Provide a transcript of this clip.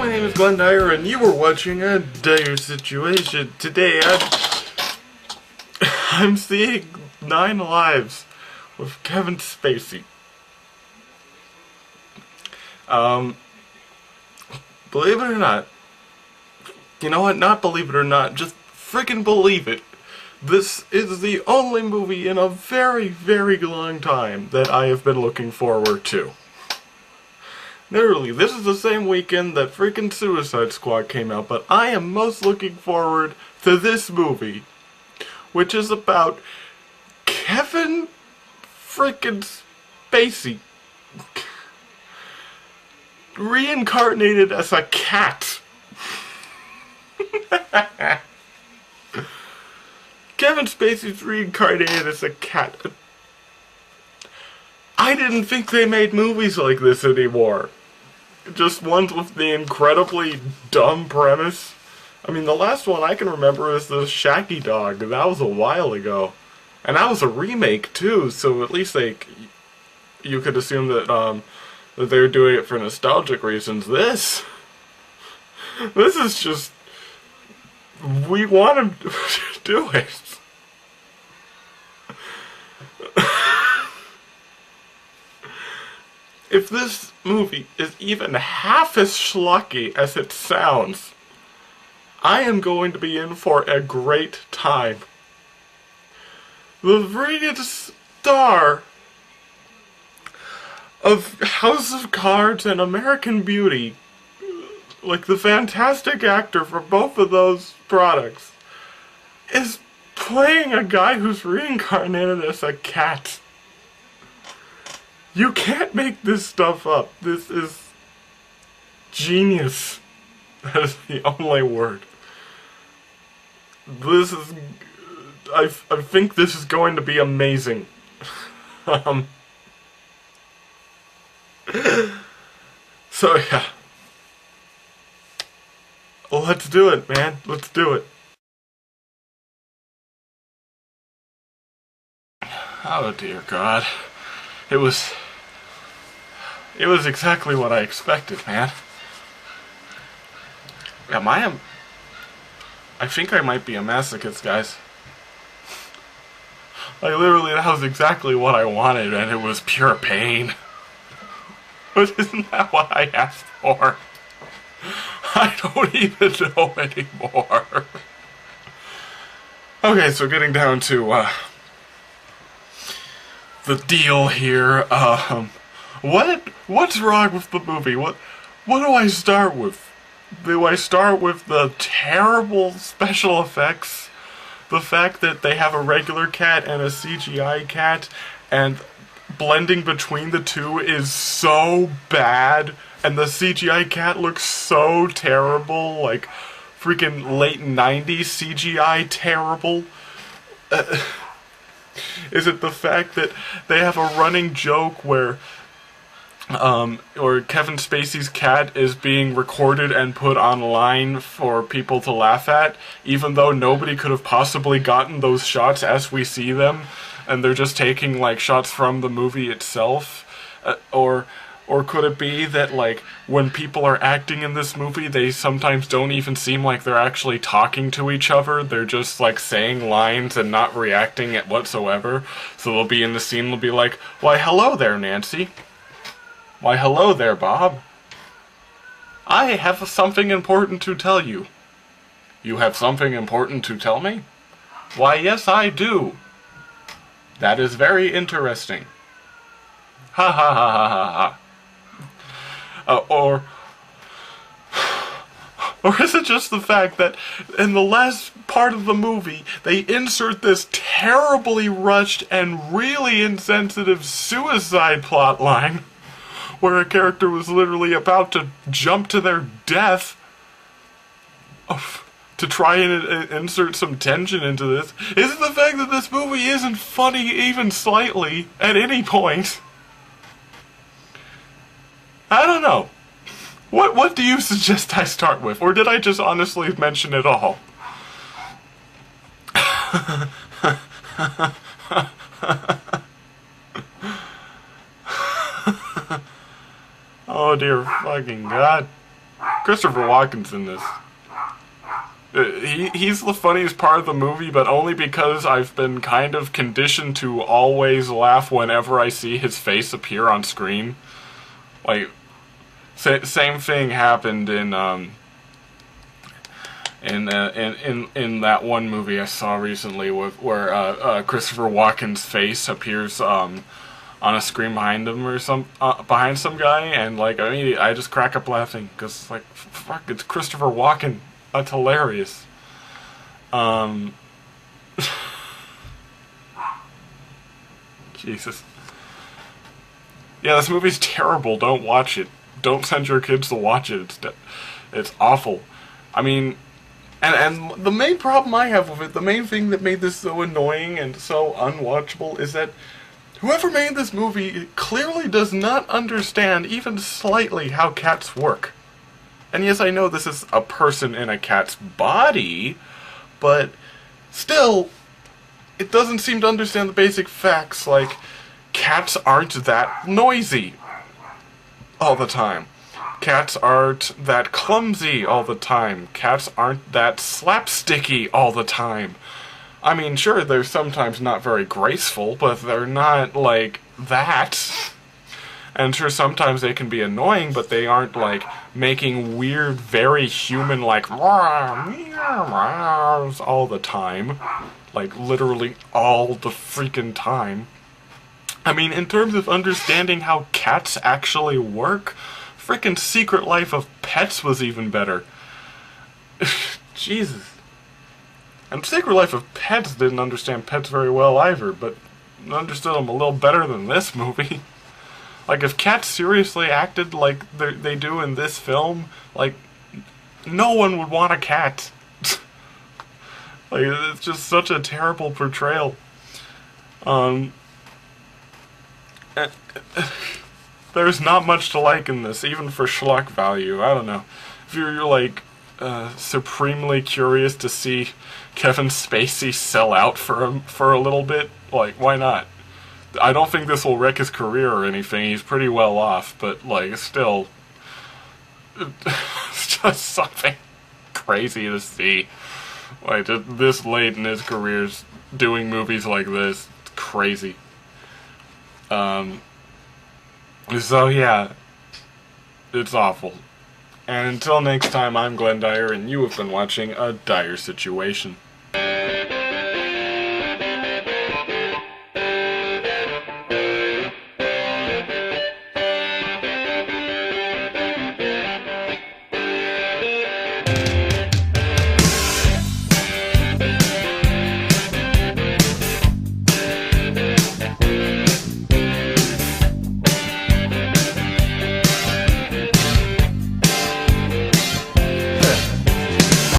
my name is Glenn Dyer, and you are watching a Dyer-Situation. Today, I'm seeing 9 Lives with Kevin Spacey. Believe it or not, you know what, not believe it or not, just freaking believe it. This is the only movie in a very, very long time that I have been looking forward to. Literally, this is the same weekend that freaking Suicide Squad came out, but I am most looking forward to this movie, which is about Kevin freaking Spacey reincarnated as a cat. Kevin Spacey's reincarnated as a cat. I didn't think they made movies like this anymore. Just ones with the incredibly dumb premise. I mean, the last one I can remember is the Shaggy Dog. That was a while ago. And that was a remake, too, so at least you could assume that, that they were doing it for nostalgic reasons. This is just... we want to do it. If this movie is even half as schlocky as it sounds, I am going to be in for a great time. The freaking star of House of Cards and American Beauty, like the fantastic actor for both of those products, is playing a guy who's reincarnated as a cat. You can't make this stuff up. This is genius. That is the only word. This is... I think this is going to be amazing. So yeah. Let's do it, man. Let's do it. Oh dear God. It was exactly what I expected, man. I think I might be a masochist, guys. Like, literally, that was exactly what I wanted, and it was pure pain. But isn't that what I asked for? I don't even know anymore. Okay, so getting down to, the deal here, what's wrong with the movie? What do I start with? Do I start with the terrible special effects? The fact that they have a regular cat and a CGI cat, and blending between the two is so bad, and the CGI cat looks so terrible, like freaking late 90s CGI terrible? Is it the fact that they have a running joke where Kevin Spacey's cat is being recorded and put online for people to laugh at, even though nobody could have possibly gotten those shots as we see them, and they're just taking, like, shots from the movie itself? Or could it be that, like, when people are acting in this movie, they sometimes don't even seem like they're actually talking to each other? They're just, like, saying lines and not reacting at whatsoever. So they'll be in the scene, they'll be like, "Why, hello there, Nancy. Why, hello there, Bob. I have something important to tell you." "You have something important to tell me?" "Why, yes, I do." "That is very interesting." Ha ha ha ha ha ha. Or is it just the fact that in the last part of the movie, they insert this terribly rushed and really insensitive suicide plotline, where a character was literally about to jump to their death to try and insert some tension into this? Is it the fact that this movie isn't funny even slightly at any point? I don't know. What do you suggest I start with? Or did I just honestly mention it all? Oh dear fucking God. Christopher Walken's in this. He's the funniest part of the movie, but only because I've been kind of conditioned to always laugh whenever I see his face appear on screen. Like, same thing happened in that one movie I saw recently where Christopher Walken's face appears on a screen behind him or behind some guy, and like immediately I just crack up laughing because like fuck, it's Christopher Walken. That's hilarious. Jesus. Yeah, this movie's terrible. Don't watch it. Don't send your kids to watch it. It's awful. I mean, and the main problem I have with it, the main thing that made this so annoying and so unwatchable is that whoever made this movie clearly does not understand even slightly how cats work. And yes, I know this is a person in a cat's body, but still, it doesn't seem to understand the basic facts, like, cats aren't that noisy all the time. Cats aren't that clumsy all the time. Cats aren't that slapsticky all the time. I mean, sure, they're sometimes not very graceful, but they're not, like, that. And sure, sometimes they can be annoying, but they aren't, like, making weird, very human, like, all the time. Like, literally all the freaking time. I mean, in terms of understanding how cats actually work, freaking Secret Life of Pets was even better. Jesus. And Secret Life of Pets didn't understand pets very well either, but understood them a little better than this movie. Like, if cats seriously acted like they do in this film, like, no one would want a cat. Like, it's just such a terrible portrayal. There's not much to like in this, even for schlock value. I don't know. If you're, like, supremely curious to see Kevin Spacey sell out for a little bit, like, why not? I don't think this will wreck his career or anything. He's pretty well off, but, like, still, it's just something crazy to see. Like, just this late in his career, doing movies like this. It's crazy. So, yeah, it's awful. And until next time, I'm Glenn Dyer, and you have been watching A Dire Situation.